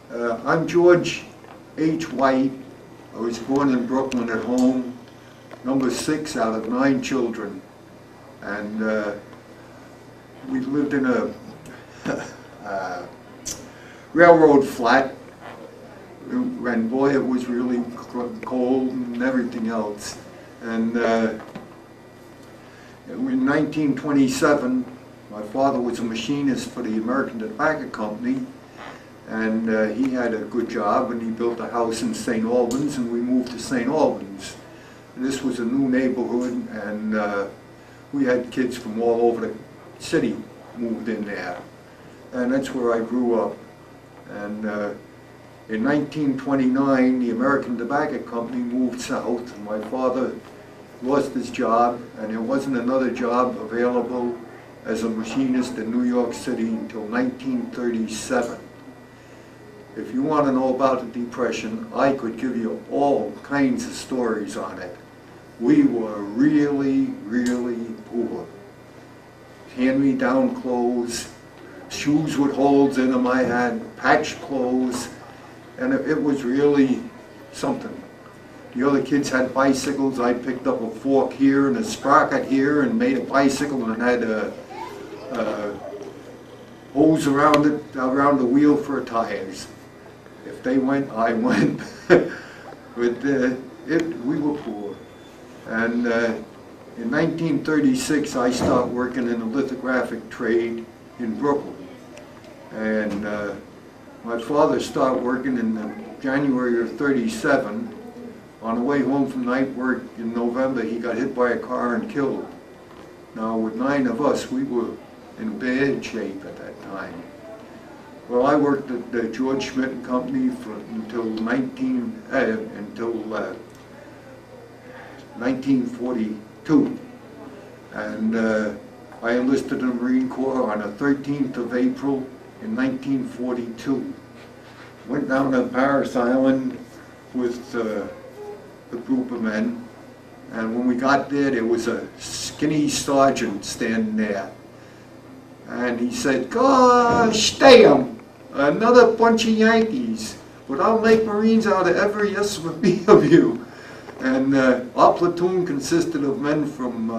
I'm George H. White. I was born in Brooklyn at home, number 6 out of 9 children. And we lived in a railroad flat. And boy, it was really cold and everything else. And in 1927, my father was a machinist for the American Tobacco Company, and he had a good job, and he built a house in St. Albans, and we moved to St. Albans. And this was a new neighborhood, and we had kids from all over the city moved in there. And that's where I grew up. And in 1929, the American Tobacco Company moved south, and my father lost his job, and there wasn't another job available as a machinist in New York City until 1937. If you want to know about the Depression, I could give you all kinds of stories on it. We were really, really poor. Hand-me-down clothes, shoes with holes in them I had, patched clothes, and it was really something. The other kids had bicycles. I picked up a fork here and a sprocket here and made a bicycle and had a hose around it, around the wheel for tires. If they went, I went. But we were poor. And in 1936, I started working in the lithographic trade in Brooklyn. And my father started working in January of '37. On the way home from night work in November, he got hit by a car and killed. Now, with 9 of us, we were in bad shape at that time. Well, I worked at the George Schmidt and Company until 1942. And I enlisted in the Marine Corps on the 13th of April in 1942. Went down to Paris Island with a group of men, and when we got there was a skinny sergeant standing there, and he said, "Gosh, damn, another bunch of Yankees, but I'll make Marines out of every SOB of you." And our platoon consisted of men from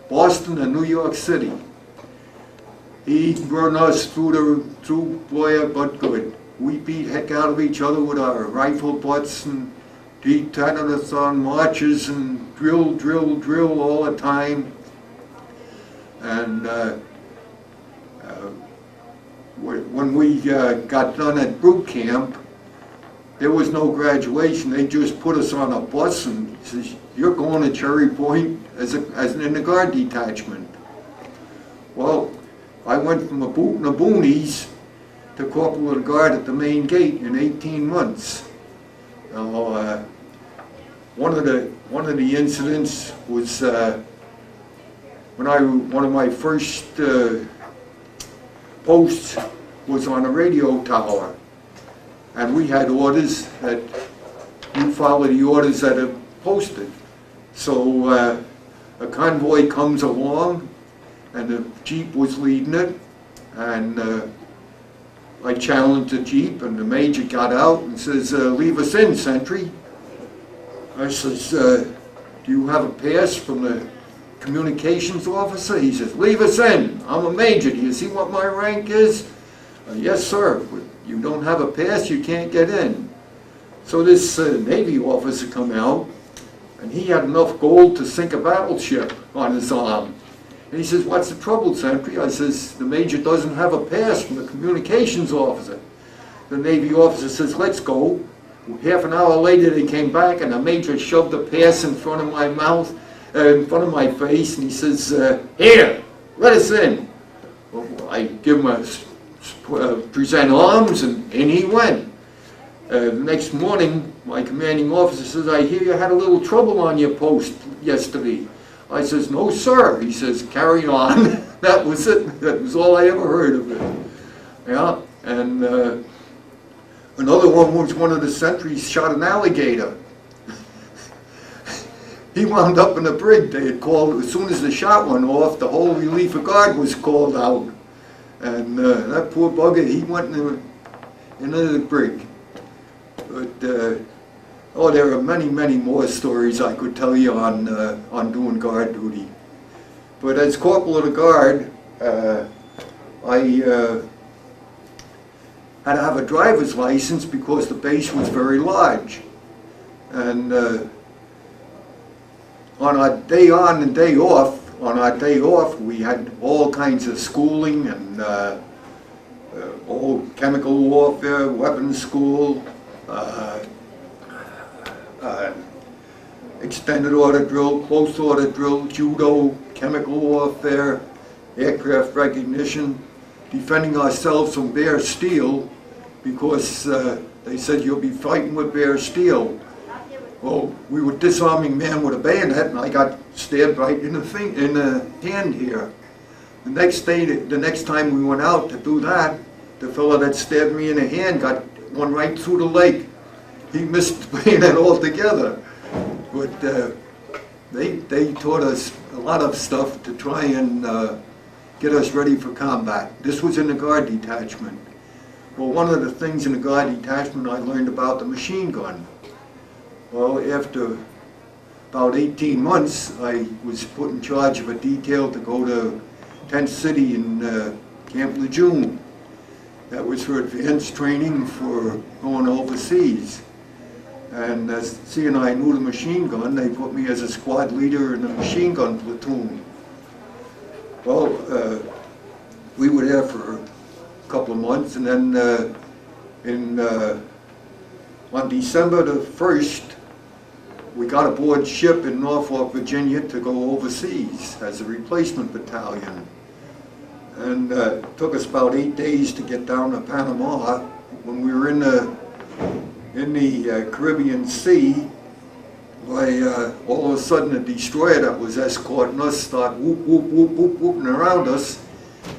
Boston and New York City. He run us through boy, but good. We beat heck out of each other with our rifle butts, and he tatted us on marches and drill all the time. And when we got done at boot camp, there was no graduation. They just put us on a bus and says, "You're going to Cherry Point as in the guard detachment." Well, I went from a boot in the boonies to corporal of the guard at the main gate in 18 months. One of the incidents was when one of my first posts was on a radio tower, and we had orders that you follow the orders that are posted. So a convoy comes along, and the Jeep was leading it, and I challenged the Jeep, and the major got out and says, "Leave us in, sentry." I says, "Do you have a pass from the communications officer?" He says, "Leave us in. I'm a major. Do you see what my rank is?" "Yes, sir, but you don't have a pass, you can't get in." So this Navy officer come out, and he had enough gold to sink a battleship on his arm. And he says, "What's the trouble, sentry?" I says, "The major doesn't have a pass from the communications officer." The Navy officer says, "Let's go." Half an hour later they came back, and the major shoved the pass in front of my mouth, in front of my face, and he says, "Here, let us in." Well, I give him a present arms, and in he went. The next morning, my commanding officer says, "I hear you had a little trouble on your post yesterday." I says, "No, sir." He says, "Carry on." That was it. That was all I ever heard of it. Yeah, and another one was one of the sentries shot an alligator. He wound up in the brig. They had called, as soon as the shot went off, the whole relief of guard was called out. And that poor bugger, he went into the brig. But oh, there are many, many more stories I could tell you on doing guard duty. But as corporal of the guard, I had to have a driver's license because the base was very large. And on our day on and day off, on our day off, we had all kinds of schooling and all chemical warfare, weapons school, extended order drill, close order drill, judo, chemical warfare, aircraft recognition, defending ourselves from bare steel because they said you'll be fighting with bare steel. Well, we were disarming man with a bayonet, and I got stabbed right in the hand here. The next time we went out to do that, the fellow that stabbed me in the hand got one right through the leg. He missed the bayonet altogether. But they taught us a lot of stuff to try and get us ready for combat. This was in the guard detachment. Well, one of the things in the guard detachment I learned about the machine gun. Well, after about 18 months, I was put in charge of a detail to go to Tent City in Camp Lejeune. That was for advanced training for going overseas. And as seeing I knew the machine gun, they put me as a squad leader in the machine gun platoon. Well, we were there for a couple of months, and then on December the 1st, we got aboard ship in Norfolk, Virginia to go overseas as a replacement battalion. And it took us about 8 days to get down to Panama. When we were in the Caribbean Sea, all of a sudden a destroyer that was escorting us started whoop, whoop, whoop, whoop, whooping around us,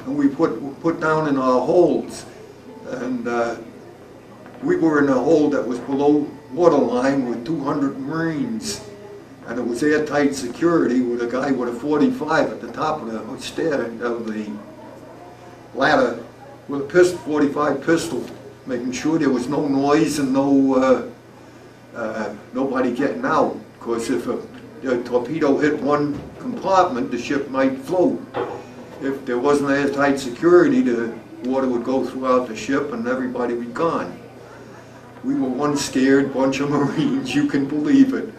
and we put down in our holds. And we were in a hold that was below waterline with 200 Marines, and it was airtight security with a guy with a 45 at the top of the stair of the ladder with a pistol, 45 pistol, making sure there was no noise and no nobody getting out. Because if a torpedo hit one compartment, the ship might float. If there wasn't airtight security, the water would go throughout the ship and everybody would be gone. We were one scared bunch of Marines, you can believe it.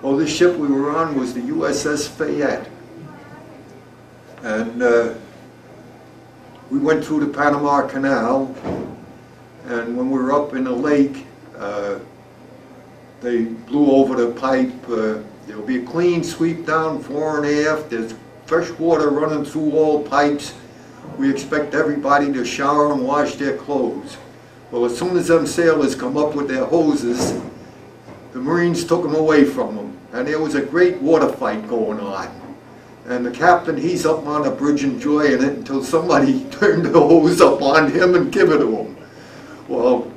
Well, this ship we were on was the USS Fayette. And we went through the Panama Canal, and when we were up in the lake, they blew over the pipe. There'll be a clean sweep down fore and aft. There's fresh water running through all pipes. We expect everybody to shower and wash their clothes. Well, as soon as them sailors come up with their hoses, the Marines took them away from them. And there was a great water fight going on. And the captain, he's up on the bridge enjoying it until somebody turned the hose up on him and give it to him. Well,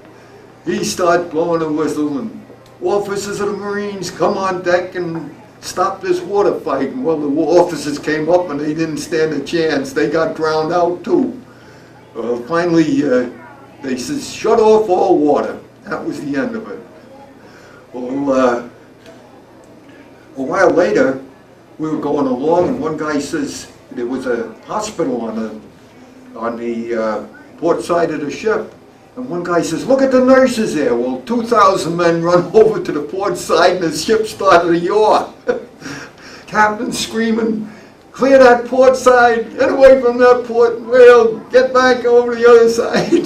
he started blowing the whistle, and officers of the Marines, come on deck and stop this water fight. And well, the officers came up and they didn't stand a chance. They got drowned out too. Finally, they said, shut off all water. That was the end of it. Well, a while later, we were going along, and one guy says there was a hospital on the port side of the ship. And one guy says, look at the nurses there. Well, 2,000 men run over to the port side, and the ship started to yaw. Captain screaming, clear that port side, get away from that port rail, get back over the other side,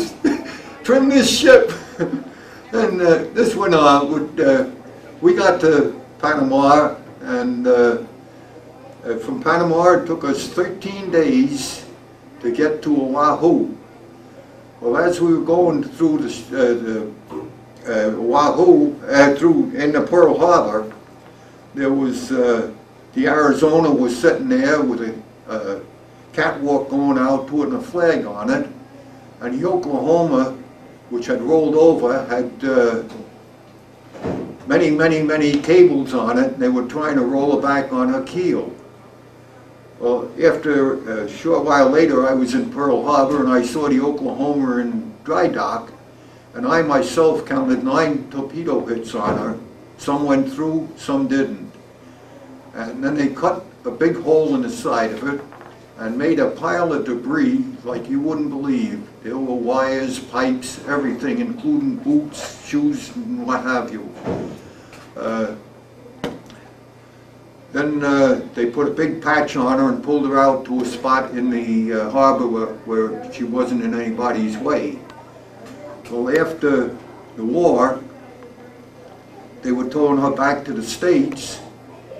trim this ship. And this went on. We got to Panama, and from Panama it took us 13 days to get to Oahu. Well, as we were going through the Oahu, in the Pearl Harbor, there was the Arizona was sitting there with a catwalk going out, putting a flag on it, and the Oklahoma, which had rolled over, had many cables on it, and they were trying to roll it back on her keel. Well, after a short while later, I was in Pearl Harbor and I saw the Oklahoma in dry dock, and I myself counted 9 torpedo hits on her. Some went through, some didn't. And then they cut a big hole in the side of it and made a pile of debris like you wouldn't believe. There were wires, pipes, everything, including boots, shoes, and what have you. Then they put a big patch on her and pulled her out to a spot in the harbor where she wasn't in anybody's way. Well, after the war, they were towing her back to the States.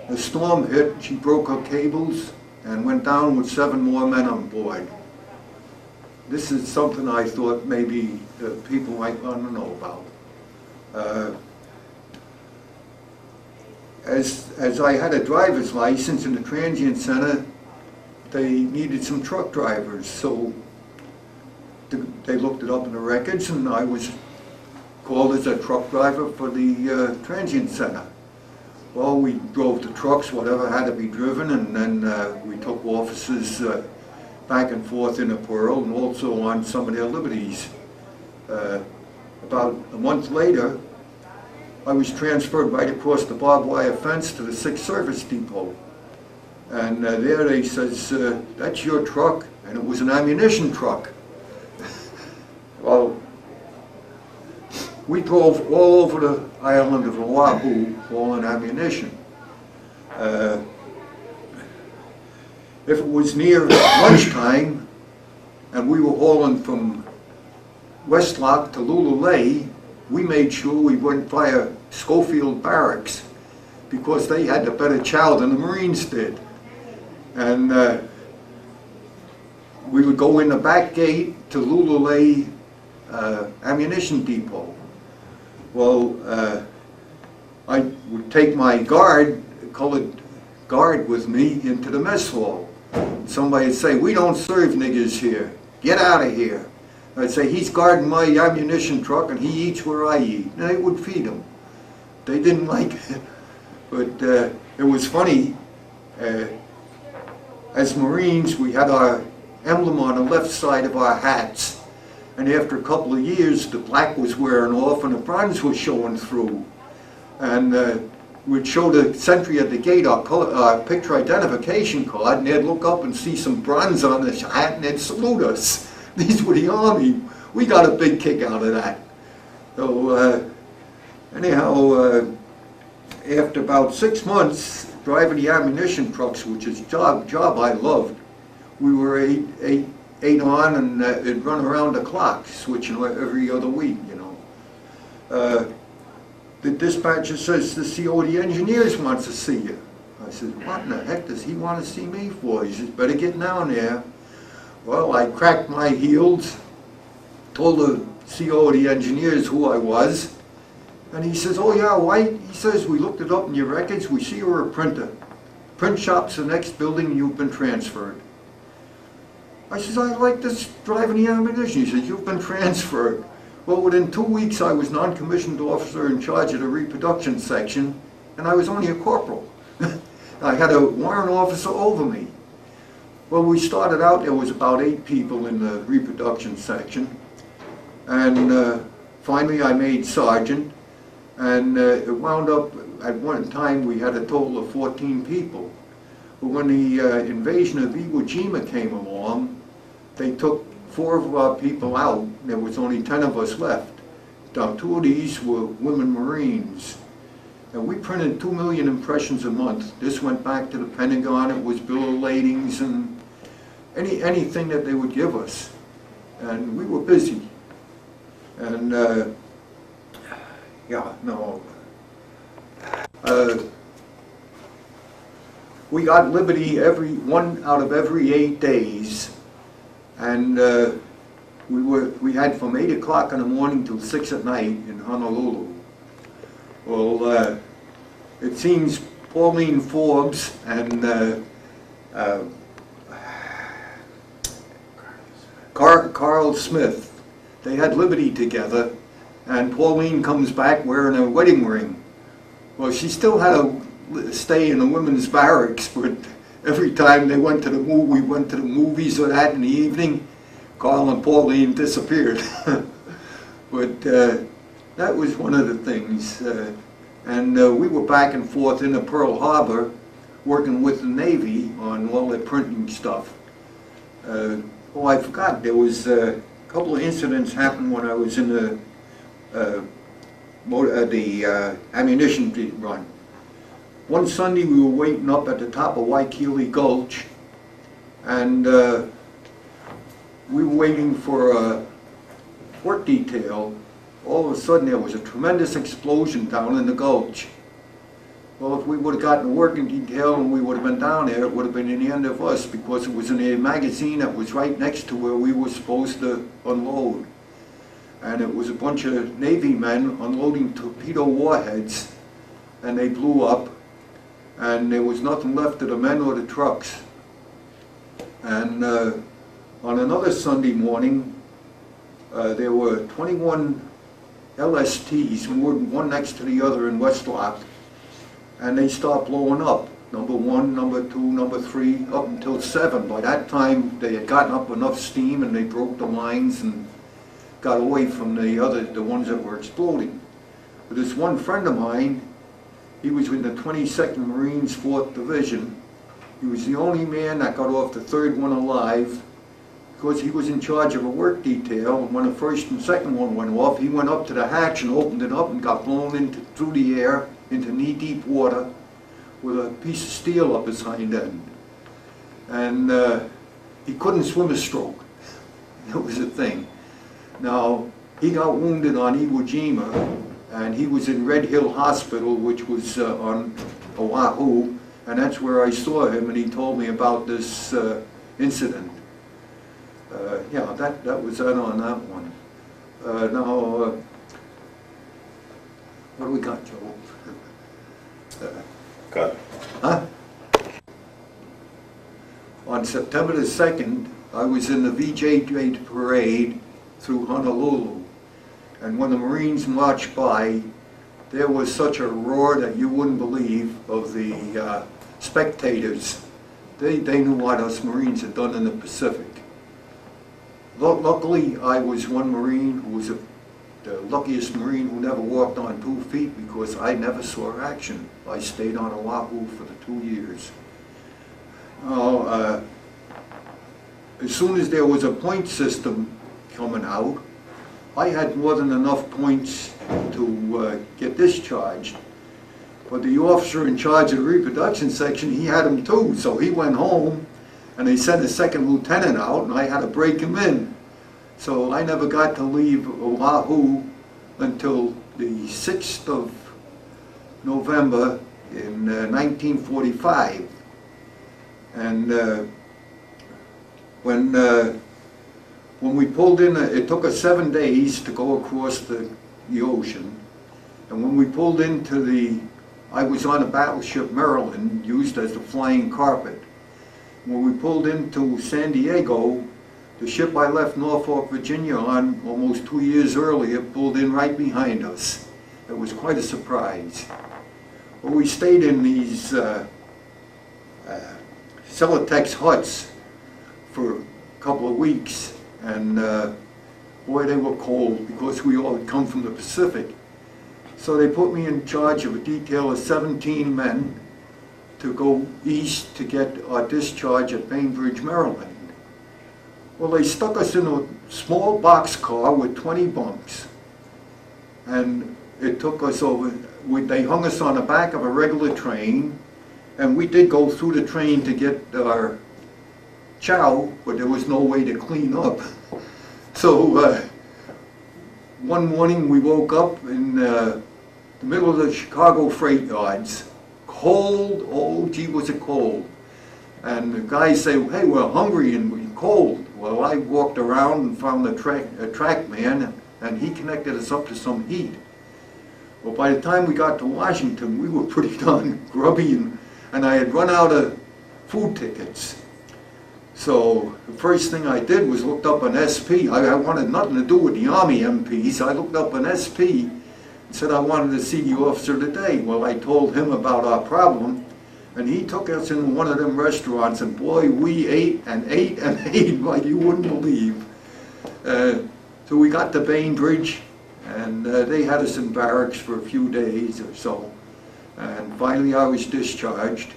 The storm hit, she broke her cables and went down with 7 more men on board. This is something I thought maybe people might want to know about. As I had a driver's license in the transient center, they needed some truck drivers, so they looked it up in the records, and I was called as a truck driver for the transient center. Well, we drove the trucks, whatever had to be driven, and then we took officers back and forth in the Pearl and also on some of their liberties. About a month later, I was transferred right across the barbed wire fence to the 6th Service Depot. And there they says, that's your truck, and it was an ammunition truck. Well, we drove all over the island of Oahu hauling ammunition. If it was near lunchtime and we were hauling from Westlock to Lululay, we made sure we wouldn't fire Schofield Barracks because they had the better chow than the Marines did. And we would go in the back gate to Lululay ammunition depot. Well, I would take my colored guard with me into the mess hall. Somebody would say, we don't serve niggers here. Get out of here. I'd say, he's guarding my ammunition truck and he eats where I eat. And they would feed him. They didn't like it. But it was funny. As Marines, we had our emblem on the left side of our hats. And after a couple of years, the black was wearing off and the bronze was showing through. And we'd show the sentry at the gate our picture identification card, and they'd look up and see some bronze on the hat and they'd salute us. These were the Army. We got a big kick out of that. So anyhow, after about 6 months driving the ammunition trucks, which is a job I loved, we were eight on, and it'd run around the clock, switching every other week, you know. The dispatcher says the COD engineers wants to see you. I said, what in the heck does he want to see me for? He says, better get down there. Well, I cracked my heels, told the COD engineers who I was, and he says, oh yeah, White, he says, we looked it up in your records, we see you're a printer. Print shop's the next building, you've been transferred. I says, I like this driving the ammunition. He says, you've been transferred. Well, within 2 weeks, I was non-commissioned officer in charge of the reproduction section, and I was only a corporal. I had a warrant officer over me. Well, we started out, there was about 8 people in the reproduction section, and finally I made sergeant, and it wound up, at one time we had a total of 14 people. But when the invasion of Iwo Jima came along, they took 4 of our people out. There was only 10 of us left. Now 2 of these were women Marines. And we printed 2 million impressions a month. This went back to the Pentagon. It was bill of ladings and anything that they would give us. And we were busy. And yeah, no. We got liberty one out of every 8 days. And we had from 8 o'clock in the morning till 6 at night in Honolulu. Well, it seems Pauline Forbes and Carl Smith, they had liberty together, and Pauline comes back wearing a wedding ring. Well, she still had to stay in the women's barracks, but every time they went to the movie, we went to the movies or that in the evening, Carl and Pauline disappeared. But that was one of the things. And we were back and forth into Pearl Harbor working with the Navy on all their printing stuff. Oh, I forgot, there was a couple of incidents happened when I was in the ammunition run. One Sunday we were waiting up at the top of Waikili Gulch, and we were waiting for a work detail. All of a sudden there was a tremendous explosion down in the gulch. Well, if we would have gotten a working detail and we would have been down there, it would have been the end of us, because it was in a magazine that was right next to where we were supposed to unload. And it was a bunch of Navy men unloading torpedo warheads, and they blew up, and there was nothing left of the men or the trucks. And on another Sunday morning, there were 21 LSTs, one next to the other in Westlock, and they stopped blowing up. Number 1, number 2, number 3, up until 7. By that time, they had gotten up enough steam and they broke the lines and got away from the ones that were exploding. But this one friend of mine, he was in the 22nd Marines 4th Division. He was the only man that got off the 3rd one alive, because he was in charge of a work detail, and when the 1st and 2nd one went off, he went up to the hatch and opened it up and got blown through the air into knee-deep water with a piece of steel up his hind end. And he couldn't swim a stroke. That was the thing. Now, he got wounded on Iwo Jima, and he was in Red Hill Hospital, which was on Oahu, and that's where I saw him, and he told me about this incident. Yeah, that was that on that one. Now, what do we got, Joe? Got it. Huh? On September the 2nd, I was in the VJ parade through Honolulu, and when the Marines marched by, there was such a roar that you wouldn't believe of the spectators. They knew what us Marines had done in the Pacific. Luckily, I was one Marine who was the luckiest Marine who never walked on 2 feet, because I never saw action. I stayed on Oahu for the 2 years. As soon as there was a point system coming out, I had more than enough points to get discharged. But the officer in charge of the reproduction section, he had them too, so he went home, and they sent a 2nd lieutenant out, and I had to break him in. So I never got to leave Oahu until the 6th of November in 1945. And when we pulled in, it took us 7 days to go across the ocean. And when we pulled into I was on a battleship Maryland, used as the flying carpet. When we pulled into San Diego, the ship I left Norfolk, Virginia on almost 2 years earlier pulled in right behind us. It was quite a surprise. Well, we stayed in these Celotex huts for a couple of weeks, and boy, they were cold, because we all had come from the Pacific. So they put me in charge of a detail of 17 men to go east to get our discharge at Bainbridge, Maryland. Well, they stuck us in a small boxcar with 20 bunks, and it took us over. They hung us on the back of a regular train, and we did go through the train to get our chow, but there was no way to clean up. So one morning we woke up in the middle of the Chicago freight yards. Cold, oh gee was it cold. And the guys say, hey, we're hungry and we're cold. Well, I walked around and found a track man, and he connected us up to some heat. Well, by the time we got to Washington, we were pretty darn grubby, and I had run out of food tickets. So the first thing I did was looked up an SP. I wanted nothing to do with the Army MPs. I looked up an SP and said I wanted to see the officer today. Well, I told him about our problem, And he took us in one of them restaurants, and boy, we ate and ate and ate like you wouldn't believe. So we got to Bainbridge, and they had us in barracks for a few days or so. And finally I was discharged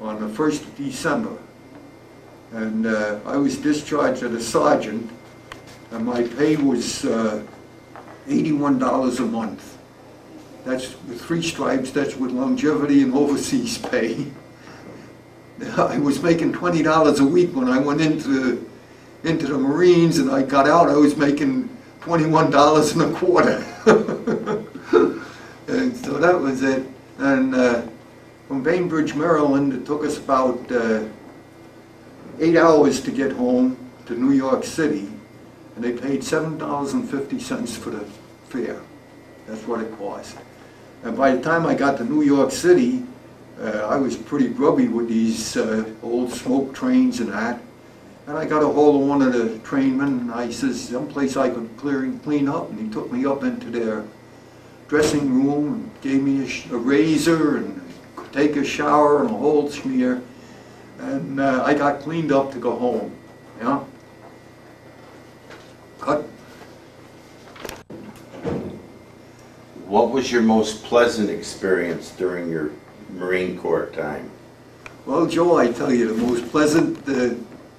on the 1st of December. And I was discharged as a sergeant, and my pay was $81 a month. That's with 3 stripes, that's with longevity and overseas pay. I was making $20 a week when I went into the Marines, and I got out, I was making $21 and a quarter. And so that was it. And from Bainbridge, Maryland, it took us about 8 hours to get home to New York City, and they paid $7.50 for the fare. That's what it cost. And by the time I got to New York City, I was pretty grubby with these old smoke trains and that. And I got a hold of one of the trainmen, and I says, someplace I could clean up, and he took me up into their dressing room and gave me a razor and could take a shower and a whole smear. And I got cleaned up to go home. Yeah? Cut. What was your most pleasant experience during your Marine Corps time? Well, Joe, I tell you, the most pleasant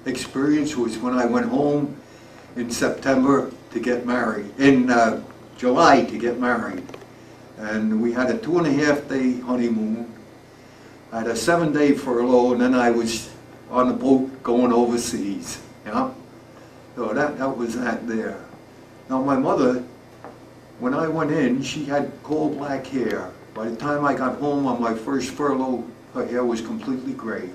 experience was when I went home in September to get married, in July to get married. And we had a 2.5-day honeymoon. I had a 7-day furlough, and then I was on the boat going overseas. Yeah? So that was that there. Now my mother, when I went in, she had coal black hair. By the time I got home on my first furlough, her hair was completely gray.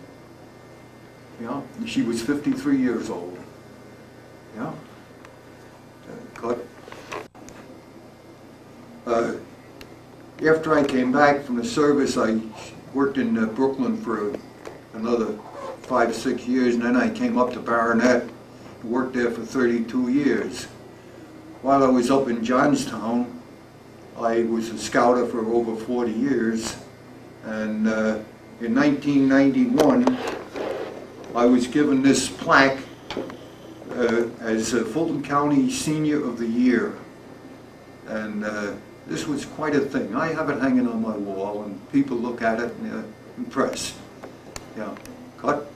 Yeah? And she was 53 years old. Yeah? After I came back from the service, I worked in Brooklyn for another 5 or 6 years, and then I came up to Baronet and worked there for 32 years. While I was up in Johnstown, I was a scouter for over 40 years, and in 1991, I was given this plaque as a Fulton County Senior of the Year, and this was quite a thing. I have it hanging on my wall, and people look at it and they're impressed. Yeah, cut.